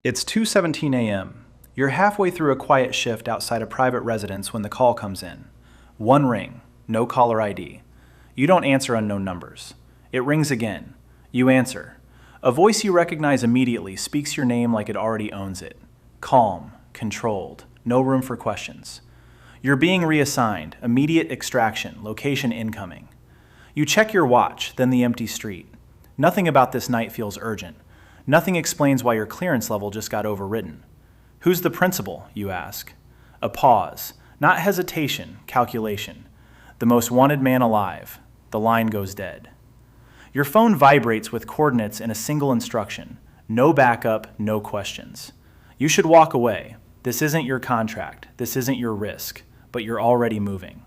It's 2:17 a.m. You're halfway through a quiet shift outside a private residence when the call comes in. One ring, no caller ID. You don't answer unknown numbers. It rings again. You answer. A voice you recognize immediately speaks your name like it already owns it. Calm, controlled, no room for questions. You're being reassigned, immediate extraction, location incoming. You check your watch, then the empty street. Nothing about this night feels urgent. Nothing explains why your clearance level just got overridden. Who's the principal, you ask. A pause, not hesitation, calculation. The most wanted man alive. The line goes dead. Your phone vibrates with coordinates in a single instruction. No backup, no questions. You should walk away. This isn't your contract. This isn't your risk. But you're already moving.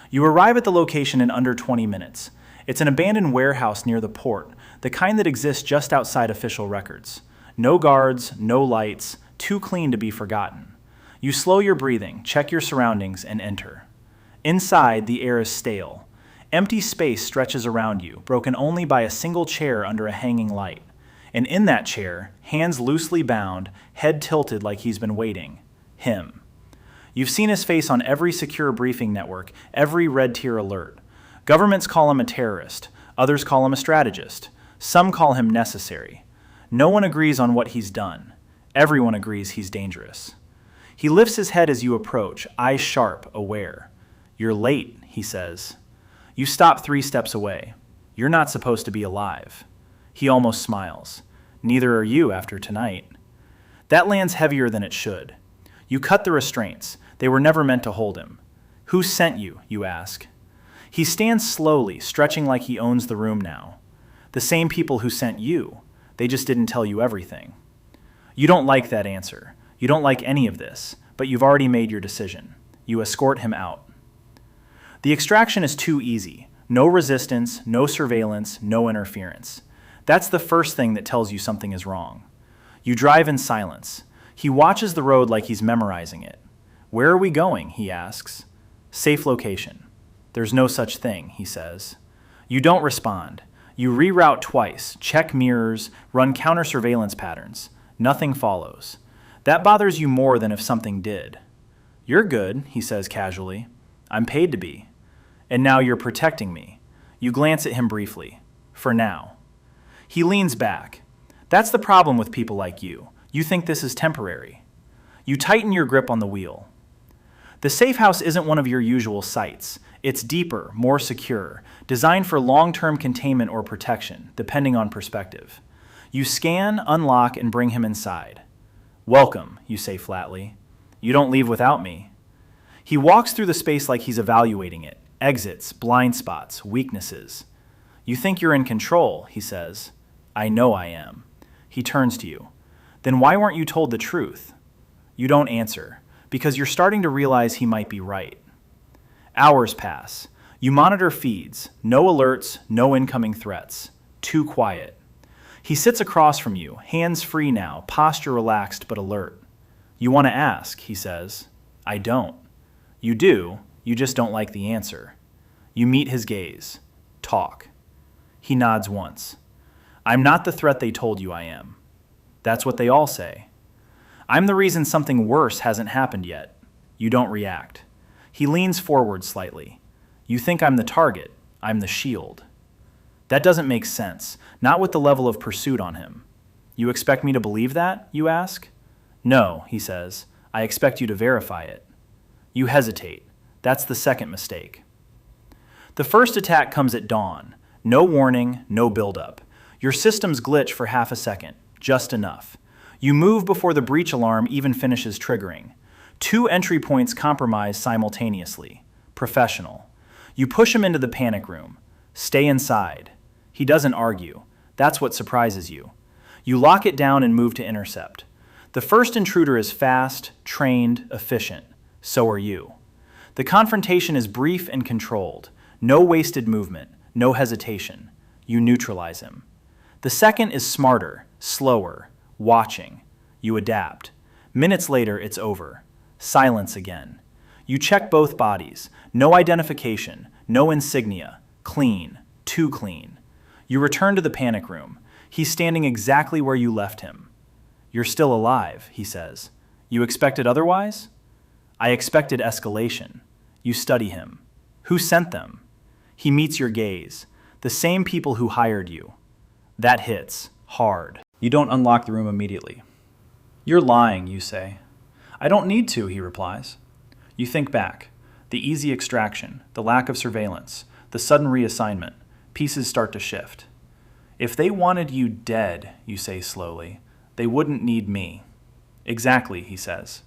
You arrive at the location in under 20 minutes. It's an abandoned warehouse near the port, the kind that exists just outside official records. No guards, no lights, too clean to be forgotten. You slow your breathing, check your surroundings, and enter. Inside, the air is stale. Empty space stretches around you, broken only by a single chair under a hanging light. And in that chair, hands loosely bound, head tilted like he's been waiting. Him. You've seen his face on every secure briefing network, every red tier alert. Governments call him a terrorist. Others call him a strategist. Some call him necessary. No one agrees on what he's done. Everyone agrees he's dangerous. He lifts his head as you approach, eyes sharp, aware. You're late, he says. You stop 3 steps away. You're not supposed to be alive. He almost smiles. Neither are you after tonight. That lands heavier than it should. You cut the restraints. They were never meant to hold him. Who sent you, you ask. He stands slowly, stretching like he owns the room now. The same people who sent you. They just didn't tell you everything. You don't like that answer. You don't like any of this, but you've already made your decision. You escort him out. The extraction is too easy. No resistance, no surveillance, no interference. That's the first thing that tells you something is wrong. You drive in silence. He watches the road like he's memorizing it. Where are we going, he asks. Safe location. There's no such thing, he says. You don't respond. You reroute twice, check mirrors, run counter-surveillance patterns. Nothing follows. That bothers you more than if something did. You're good, he says casually. I'm paid to be. And now you're protecting me. You glance at him briefly. For now. He leans back. That's the problem with people like you. You think this is temporary. You tighten your grip on the wheel. The safe house isn't one of your usual sites. It's deeper, more secure, designed for long-term containment or protection, depending on perspective. You scan, unlock, and bring him inside. Welcome, you say flatly. You don't leave without me. He walks through the space like he's evaluating it. Exits, blind spots, weaknesses. You think you're in control, he says. I know I am. He turns to you. Then why weren't you told the truth? You don't answer, because you're starting to realize he might be right. Hours pass. You monitor feeds. No alerts, no incoming threats. Too quiet. He sits across from you, hands free now, posture relaxed but alert. You want to ask, he says. I don't. You do, you just don't like the answer. You meet his gaze. Talk. He nods once. I'm not the threat they told you I am. That's what they all say. I'm the reason something worse hasn't happened yet. You don't react. He leans forward slightly. You think I'm the target. I'm the shield. That doesn't make sense, not with the level of pursuit on him. You expect me to believe that, you ask? No, he says. I expect you to verify it. You hesitate. That's the second mistake. The first attack comes at dawn. No warning, no buildup. Your systems glitch for half a second, just enough. You move before the breach alarm even finishes triggering. 2 entry points compromise simultaneously. Professional. You push him into the panic room. Stay inside. He doesn't argue. That's what surprises you. You lock it down and move to intercept. The first intruder is fast, trained, efficient. So are you. The confrontation is brief and controlled. No wasted movement, no hesitation. You neutralize him. The second is smarter, slower, watching. You adapt. Minutes later, it's over. Silence again. You check both bodies. No identification, no insignia. Clean, too clean. You return to the panic room. He's standing exactly where you left him. You're still alive, he says. You expected otherwise? I expected escalation. You study him. Who sent them? He meets your gaze. The same people who hired you. That hits hard. You don't unlock the room immediately. You're lying, you say. I don't need to, he replies. You think back. The easy extraction, the lack of surveillance, the sudden reassignment. Pieces start to shift. If they wanted you dead, you say slowly, they wouldn't need me. Exactly, he says.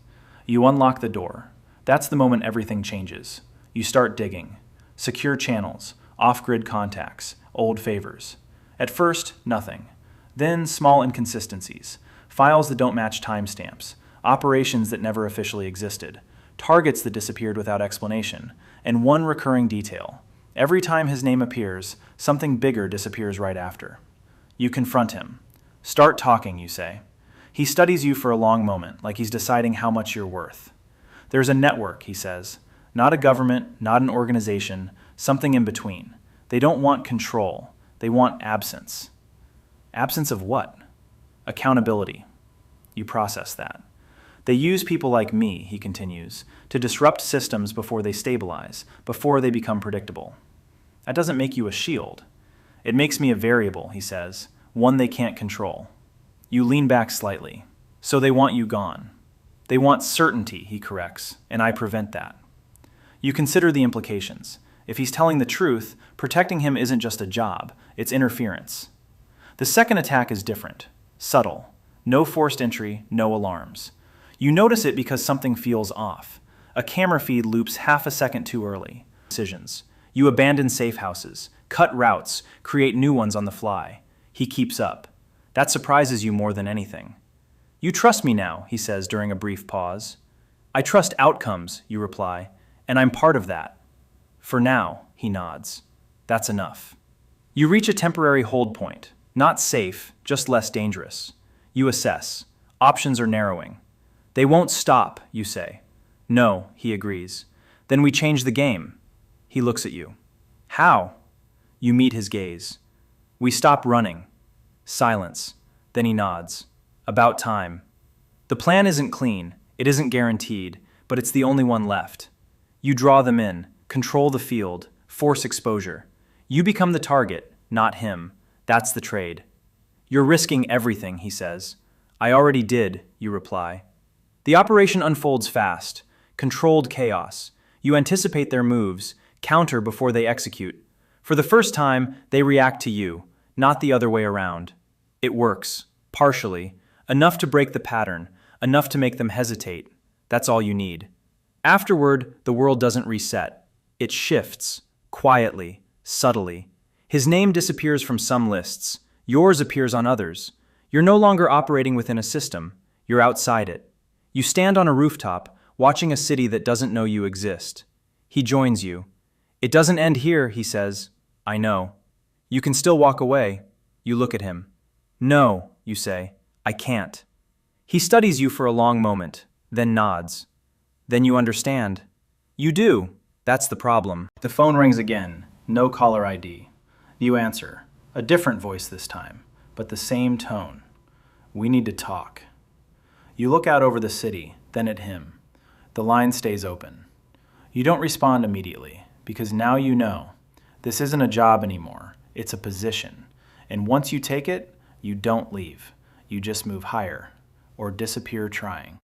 You unlock the door. That's the moment everything changes. You start digging. Secure channels, off-grid contacts, old favors. At first, nothing. Then small inconsistencies, files that don't match timestamps, operations that never officially existed, targets that disappeared without explanation, and one recurring detail. Every time his name appears, something bigger disappears right after. You confront him. Start talking, you say. He studies you for a long moment, like he's deciding how much you're worth. There's a network, he says. Not a government, not an organization, something in between. They don't want control. They want absence. Absence of what? Accountability. You process that. They use people like me, he continues, to disrupt systems before they stabilize, before they become predictable. That doesn't make you a shield. It makes me a variable, he says, one they can't control. You lean back slightly. So they want you gone. They want certainty, he corrects, and I prevent that. You consider the implications. If he's telling the truth, protecting him isn't just a job, it's interference. The second attack is different, subtle. No forced entry, no alarms. You notice it because something feels off. A camera feed loops half a second too early. Decisions. You abandon safe houses, cut routes, create new ones on the fly. He keeps up. That surprises you more than anything. You trust me now, he says during a brief pause. I trust outcomes, you reply, and I'm part of that. For now, he nods. That's enough. You reach a temporary hold point. Not safe, just less dangerous. You assess. Options are narrowing. They won't stop, you say. No, he agrees. Then we change the game. He looks at you. How? You meet his gaze. We stop running. Silence. Then he nods. About time. The plan isn't clean. It isn't guaranteed, but it's the only one left. You draw them in, control the field, force exposure. You become the target, not him. That's the trade. You're risking everything, he says. I already did, you reply. The operation unfolds fast, controlled chaos. You anticipate their moves, counter before they execute. For the first time, they react to you, not the other way around. It works, partially, enough to break the pattern, enough to make them hesitate. That's all you need. Afterward, the world doesn't reset. It shifts, quietly, subtly. His name disappears from some lists. Yours appears on others. You're no longer operating within a system. You're outside it. You stand on a rooftop, watching a city that doesn't know you exist. He joins you. It doesn't end here, he says. I know. You can still walk away. You look at him. No, you say. I can't. He studies you for a long moment, then nods. Then you understand. You do. That's the problem. The phone rings again. No caller ID. You answer. A different voice this time, but the same tone. We need to talk. You look out over the city, then at him. The line stays open. You don't respond immediately, because now you know. This isn't a job anymore. It's a position. And once you take it, you don't leave. You just move higher, or disappear trying.